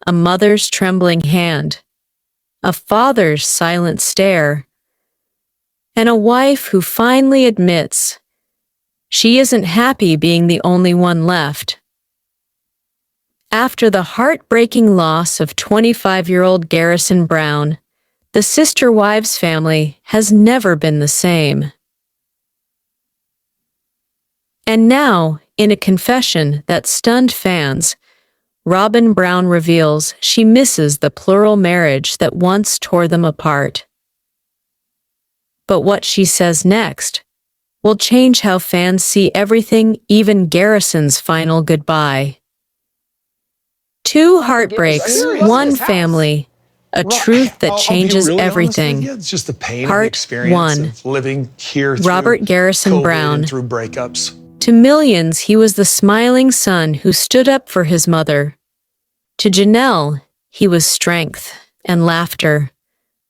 a mother's trembling hand, a father's silent stare, and a wife who finally admits she isn't happy being the only one left. After the heartbreaking loss of 25-year-old Garrison Brown, the Sister Wives family has never been the same. And now, in a confession that stunned fans, Robyn Brown reveals she misses the plural marriage that once tore them apart. But what she says next will change how fans see everything, even Garrison's final goodbye. Two heartbreaks, one family, a truth that changes everything. It's just the pain of the Part experience 1. of living here through Robert Garrison COVID Brown. and through breakups. To millions, he was the smiling son who stood up for his mother. To Janelle, he was strength and laughter.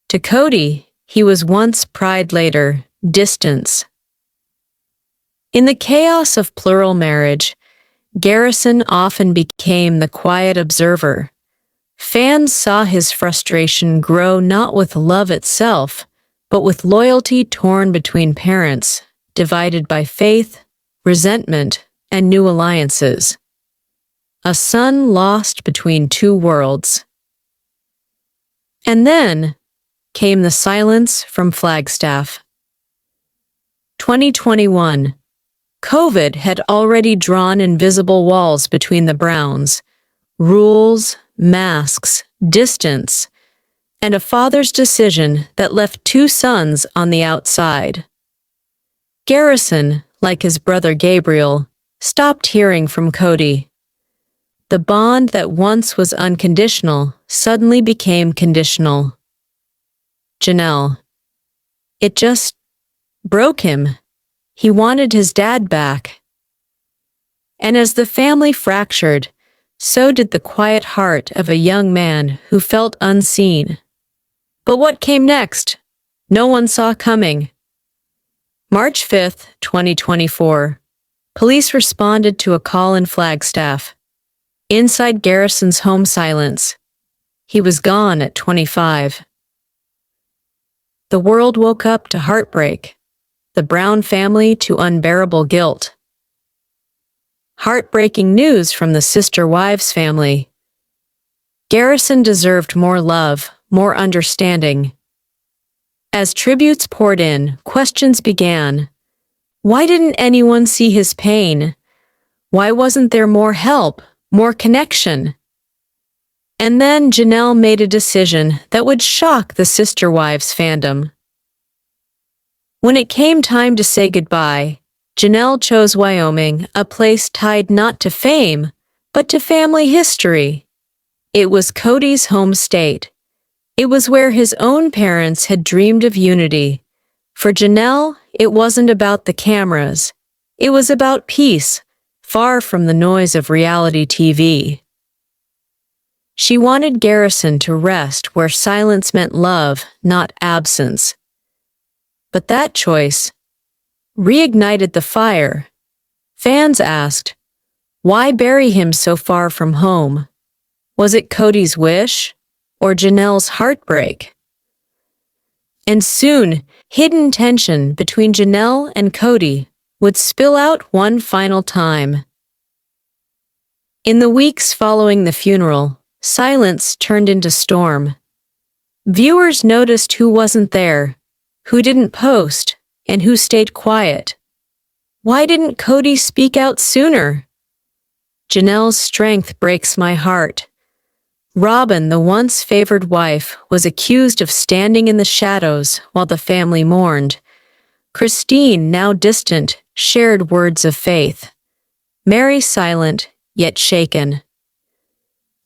To Kody, he was once pride, later distance. In the chaos of plural marriage, Garrison often became the quiet observer. Fans saw his frustration grow not with love itself, but with loyalty torn between parents, divided by faith, resentment, and new alliances. A son lost between two worlds. And then came the silence from Flagstaff. 2021. COVID had already drawn invisible walls between the Browns. Rules, masks, distance, and a father's decision that left two sons on the outside. Garrison, like his brother Gabriel, stopped hearing from Kody. The bond that once was unconditional suddenly became conditional. Janelle. It just broke him. He wanted his dad back. And as the family fractured, so did the quiet heart of a young man who felt unseen. But what came next? No one saw coming. March 5th, 2024. Police responded to a call in Flagstaff. Inside Garrison's home, silence. He was gone at 25. The world woke up to heartbreak, the Brown family to unbearable guilt. Heartbreaking news from the Sister Wives family. Garrison deserved more love, more understanding. As tributes poured in, questions began. Why didn't anyone see his pain? Why wasn't there more help, more connection? And then Janelle made a decision that would shock the Sister Wives fandom. When it came time to say goodbye, Janelle chose Wyoming, a place tied not to fame, but to family history. It was Kody's home state. It was where his own parents had dreamed of unity. For Janelle, it wasn't about the cameras. It was about peace, far from the noise of reality TV. She wanted Garrison to rest where silence meant love, not absence. But that choice reignited the fire. Fans asked, why bury him so far from home? Was it Kody's wish or Janelle's heartbreak? And soon, hidden tension between Janelle and Kody would spill out one final time. In the weeks following the funeral, silence turned into storm. Viewers noticed who wasn't there, who didn't post, and who stayed quiet. Why didn't Kody speak out sooner? Janelle's strength breaks my heart. Robyn, the once favored wife, was accused of standing in the shadows while the family mourned. Christine, now distant, shared words of faith. Meri silent, yet shaken.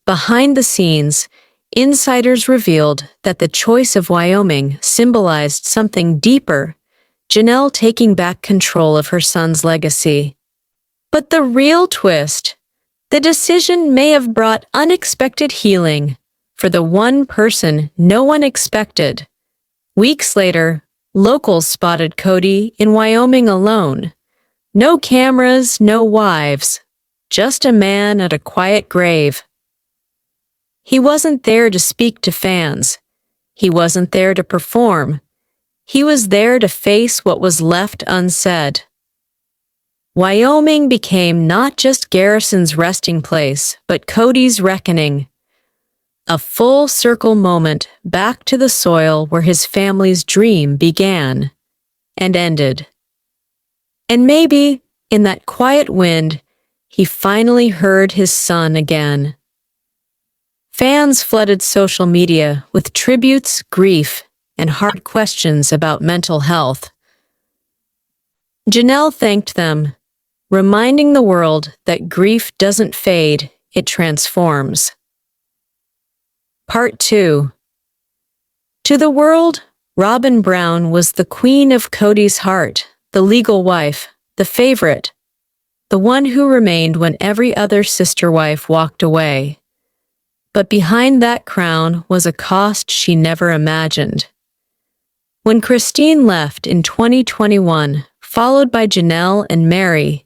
Behind the scenes, insiders revealed that the choice of Wyoming symbolized something deeper, Janelle taking back control of her son's legacy. But the real twist, the decision may have brought unexpected healing for the one person no one expected. Weeks later, locals spotted Kody in Wyoming alone. No cameras, no wives, just a man at a quiet grave. He wasn't there to speak to fans. He wasn't there to perform. He was there to face what was left unsaid. Wyoming became not just Garrison's resting place, but Kody's reckoning. A full circle moment back to the soil where his family's dream began and ended. And maybe, in that quiet wind, he finally heard his son again. Fans flooded social media with tributes, grief, and hard questions about mental health. Janelle thanked them, reminding the world that grief doesn't fade, it transforms. Part 2. To the world, Robyn Brown was the queen of Kody's heart, the legal wife, the favorite, the one who remained when every other sister wife walked away. But behind that crown was a cost she never imagined. When Christine left in 2021, followed by Janelle and Meri,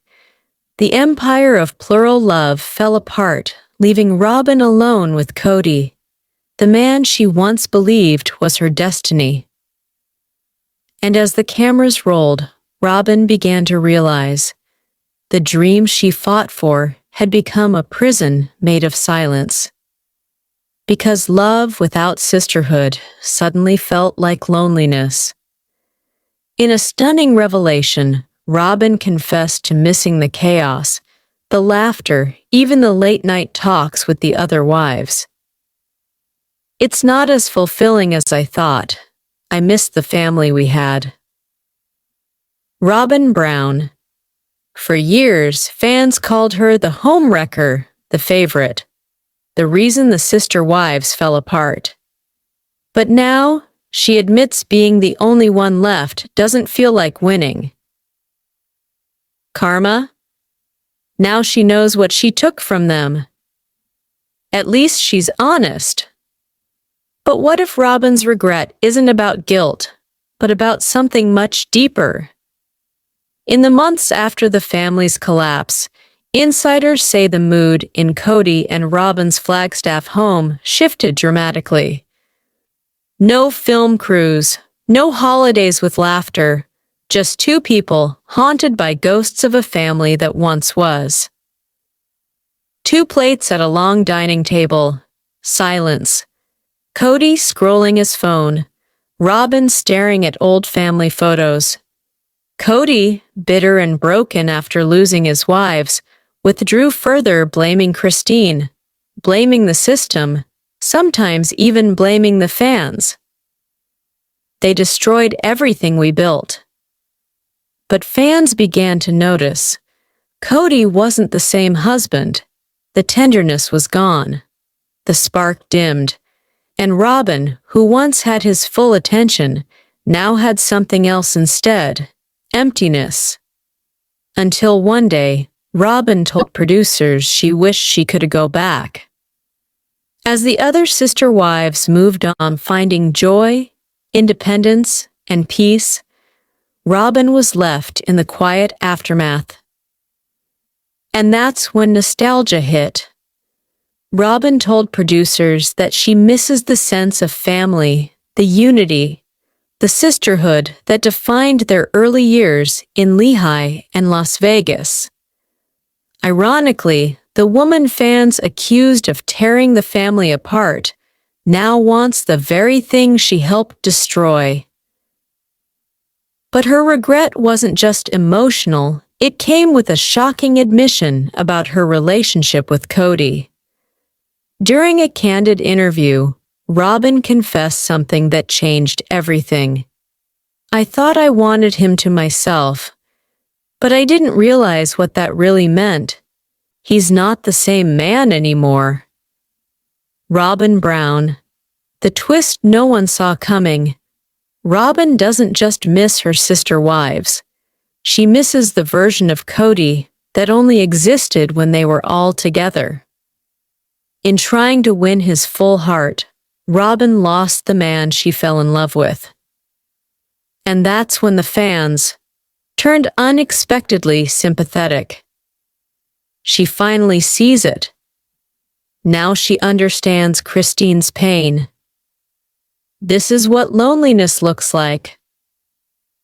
the empire of plural love fell apart, leaving Robyn alone with Kody, the man she once believed was her destiny. And as the cameras rolled, Robyn began to realize the dream she fought for had become a prison made of silence. Because love without sisterhood suddenly felt like loneliness. In a stunning revelation, Robyn confessed to missing the chaos, the laughter, even the late-night talks with the other wives. It's not as fulfilling as I thought. I missed the family we had. Robyn Brown. For years, fans called her the homewrecker, the favorite, the reason the sister wives fell apart. But now, she admits being the only one left doesn't feel like winning. Karma? Now she knows what she took from them. At least she's honest. But what if Robyn's regret isn't about guilt, but about something much deeper? In the months after the family's collapse, insiders say the mood in Kody and Robyn's Flagstaff home shifted dramatically. No film crews, no holidays with laughter, just two people haunted by ghosts of a family that once was. Two plates at a long dining table, silence. Kody scrolling his phone, Robyn staring at old family photos. Kody, bitter and broken after losing his wives, withdrew further, blaming Christine, blaming the system, sometimes even blaming the fans. They destroyed everything we built. But fans began to notice. Kody wasn't the same husband. The tenderness was gone. The spark dimmed. And Robyn, who once had his full attention, now had something else instead, emptiness. Until one day, Robyn told producers she wished she could go back. As the other sister wives moved on finding joy, independence, and peace, Robyn was left in the quiet aftermath. And that's when nostalgia hit. Robyn told producers that she misses the sense of family, the unity, the sisterhood that defined their early years in Lehigh and Las Vegas. Ironically, the woman fans accused of tearing the family apart now wants the very thing she helped destroy. But her regret wasn't just emotional, it came with a shocking admission about her relationship with Kody. During a candid interview, Robyn confessed something that changed everything. I thought I wanted him to myself, but I didn't realize what that really meant. He's not the same man anymore. Robyn Brown. The twist no one saw coming. Robyn doesn't just miss her sister wives. She misses the version of Kody that only existed when they were all together. In trying to win his full heart, Robyn lost the man she fell in love with. And that's when the fans turned unexpectedly sympathetic. She finally sees it. Now she understands Christine's pain. This is what loneliness looks like.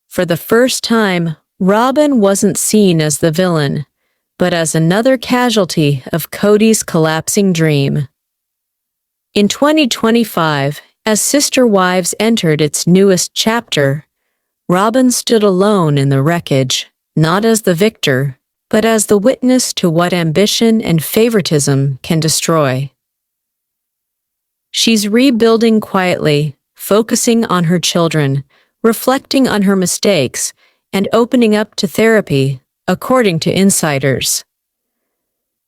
For the first time, Robyn wasn't seen as the villain, but as another casualty of Kody's collapsing dream. In 2025, as Sister Wives entered its newest chapter, Robyn stood alone in the wreckage, not as the victor, but as the witness to what ambition and favoritism can destroy. She's rebuilding quietly, focusing on her children, reflecting on her mistakes, and opening up to therapy, according to insiders.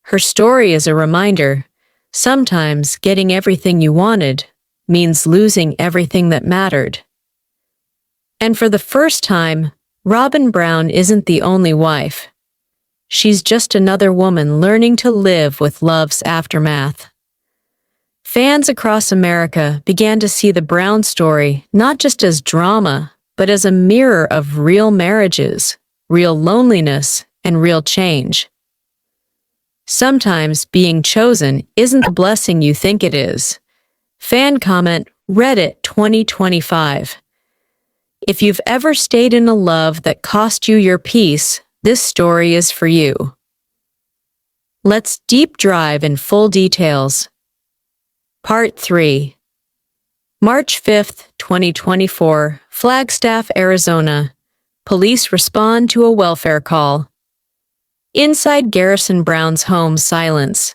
Her story is a reminder: sometimes getting everything you wanted means losing everything that mattered. And for the first time, Robyn Brown isn't the only wife. She's just another woman learning to live with love's aftermath. Fans across America began to see the Brown story not just as drama, but as a mirror of real marriages, real loneliness, and real change. Sometimes being chosen isn't the blessing you think it is. Fan comment, Reddit 2025. If you've ever stayed in a love that cost you your peace, this story is for you. Let's deep dive in full details. Part 3. March 5, 2024, Flagstaff, Arizona. Police respond to a welfare call. Inside Garrison Brown's home, silence.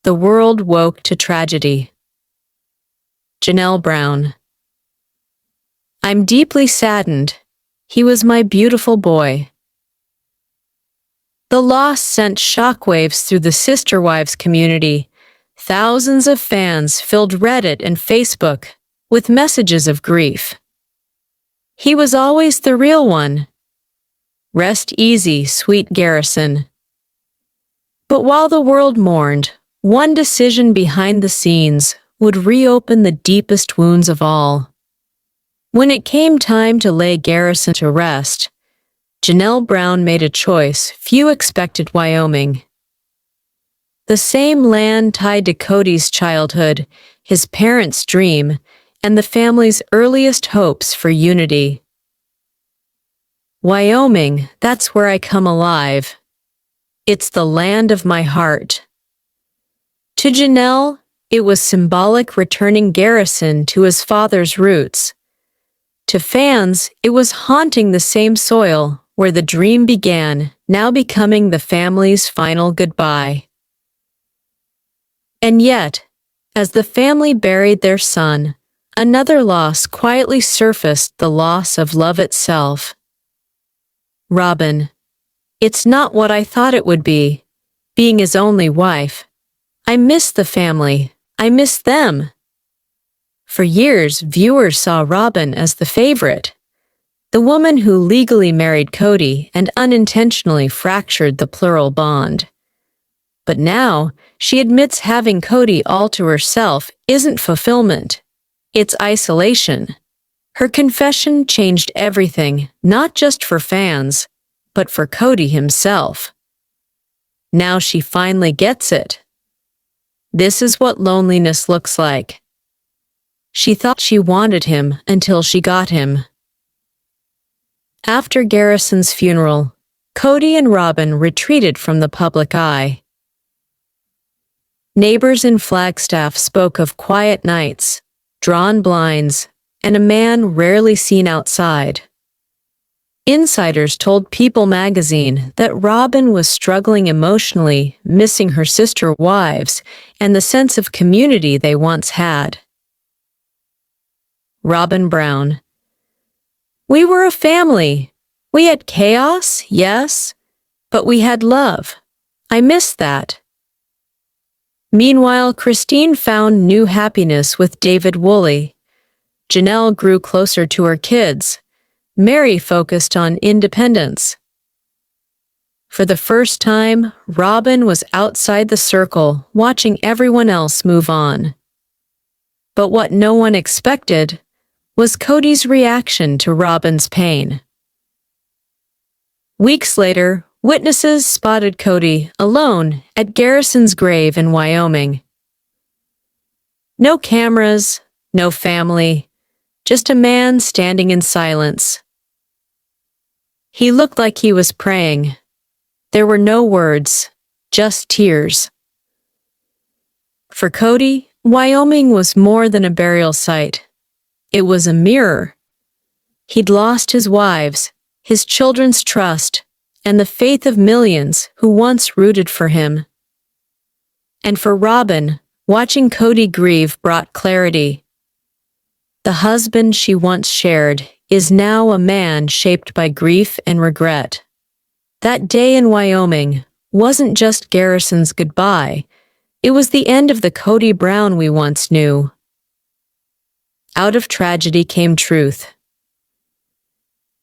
The world woke to tragedy. Janelle Brown. I'm deeply saddened. He was my beautiful boy. The loss sent shockwaves through the Sister Wives community. Thousands of fans filled Reddit and Facebook with messages of grief. He was always the real one. Rest easy, sweet Garrison. But while the world mourned, one decision behind the scenes would reopen the deepest wounds of all. When it came time to lay Garrison to rest, Janelle Brown made a choice few expected: Wyoming. The same land tied to Kody's childhood, his parents' dream, and the family's earliest hopes for unity. Wyoming, that's where I come alive. It's the land of my heart. To Janelle, it was symbolic, returning Garrison to his father's roots. To fans, it was haunting the same soil where the dream began, now becoming the family's final goodbye. And yet, as the family buried their son, another loss quietly surfaced: the loss of love itself. Robyn. It's not what I thought it would be, being his only wife. I miss the family. I miss them. For years, viewers saw Robyn as the favorite, the woman who legally married Kody and unintentionally fractured the plural bond. But now, she admits having Kody all to herself isn't fulfillment. It's isolation. Her confession changed everything, not just for fans, but for Kody himself. Now she finally gets it. This is what loneliness looks like. She thought she wanted him until she got him. After Garrison's funeral, Kody and Robyn retreated from the public eye. Neighbors in Flagstaff spoke of quiet nights, drawn blinds, and a man rarely seen outside. Insiders told People magazine that Robyn was struggling emotionally, missing her sister wives and the sense of community they once had. Robyn Brown. We were a family. We had chaos, yes, but we had love. I miss that. Meanwhile, Christine found new happiness with David Woolley. Janelle grew closer to her kids. Meri focused on independence. For the first time, Robyn was outside the circle, watching everyone else move on. But what no one expected was Kody's reaction to Robyn's pain. Weeks later, witnesses spotted Kody alone at Garrison's grave in Wyoming. No cameras, no family, just a man standing in silence. He looked like he was praying. There were no words, just tears. For Kody, Wyoming was more than a burial site. It was a mirror. He'd lost his wives, his children's trust, and the faith of millions who once rooted for him. And for Robyn, watching Kody grieve brought clarity. The husband she once shared is now a man shaped by grief and regret. That day in Wyoming wasn't just Garrison's goodbye, it was the end of the Kody Brown we once knew. Out of tragedy came truth.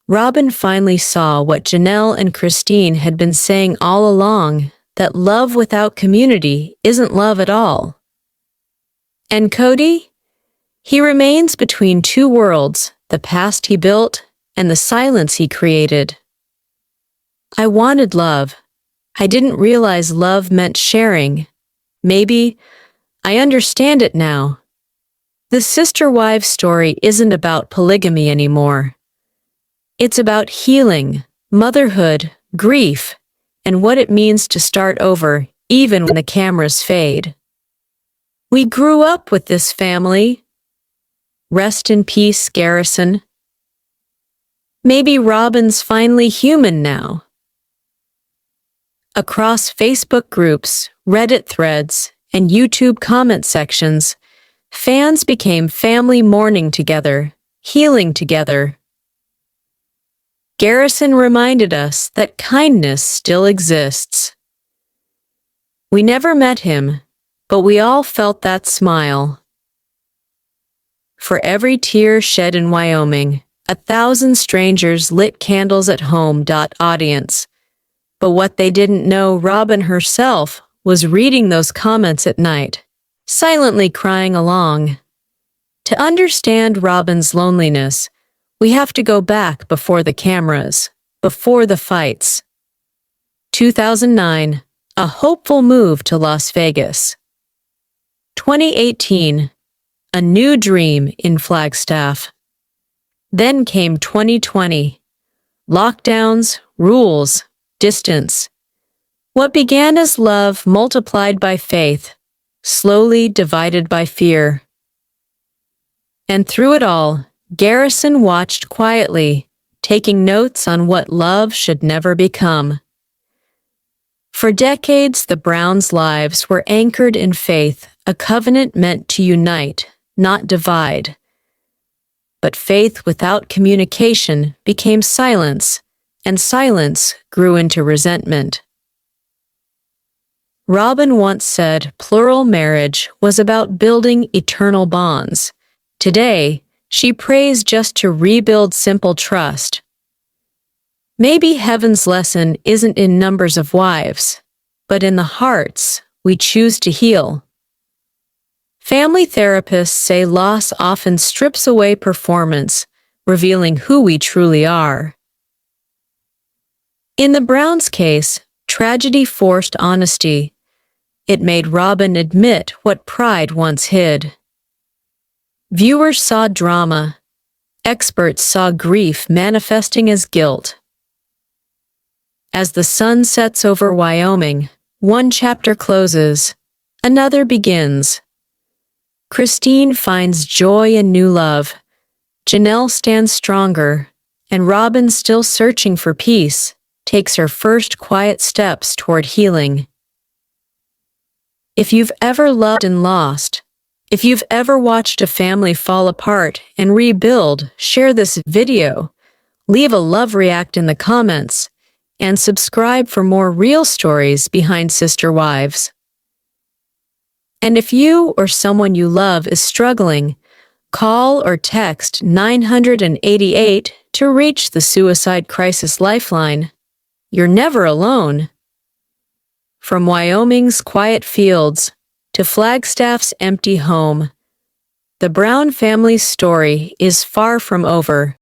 Robyn finally saw what Janelle and Christine had been saying all along, that love without community isn't love at all. And Kody? He remains between two worlds, the past he built and the silence he created. I wanted love. I didn't realize love meant sharing. Maybe I understand it now. The sister-wives story isn't about polygamy anymore. It's about healing, motherhood, grief, and what it means to start over even when the cameras fade. We grew up with this family. Rest in peace, Garrison. Maybe Robyn's finally human now. Across Facebook groups, Reddit threads, and YouTube comment sections, fans became family mourning together, healing together. Garrison reminded us that kindness still exists. We never met him, but we all felt that smile. For every tear shed in Wyoming, 1,000 strangers lit candles at home. Audience. But what they didn't know, Robyn herself was reading those comments at night, silently crying along. To understand Robyn's loneliness, we have to go back before the cameras, before the fights. 2009, a hopeful move to Las Vegas. 2018, a new dream in Flagstaff. Then came 2020, lockdowns, rules, distance. What began as love multiplied by faith, slowly divided by fear. And through it all, Garrison watched quietly, taking notes on what love should never become. For decades, the Browns' lives were anchored in faith, a covenant meant to unite, not divide. But faith without communication became silence, and silence grew into resentment. Robyn once said plural marriage was about building eternal bonds. Today, she prays just to rebuild simple trust. Maybe heaven's lesson isn't in numbers of wives, but in the hearts we choose to heal. Family therapists say loss often strips away performance, revealing who we truly are. In the Browns' case, tragedy forced honesty. It made Robyn admit what pride once hid. Viewers saw drama. Experts saw grief manifesting as guilt. As the sun sets over Wyoming, one chapter closes, another begins. Christine finds joy in new love. Janelle stands stronger, and Robyn, still searching for peace, takes her first quiet steps toward healing. If you've ever loved and lost, if you've ever watched a family fall apart and rebuild, share this video, leave a love react in the comments, and subscribe for more real stories behind sister wives. And if you or someone you love is struggling, call or text 988 to reach the Suicide Crisis Lifeline. You're never alone. From Wyoming's quiet fields to Flagstaff's empty home, the Brown family's story is far from over.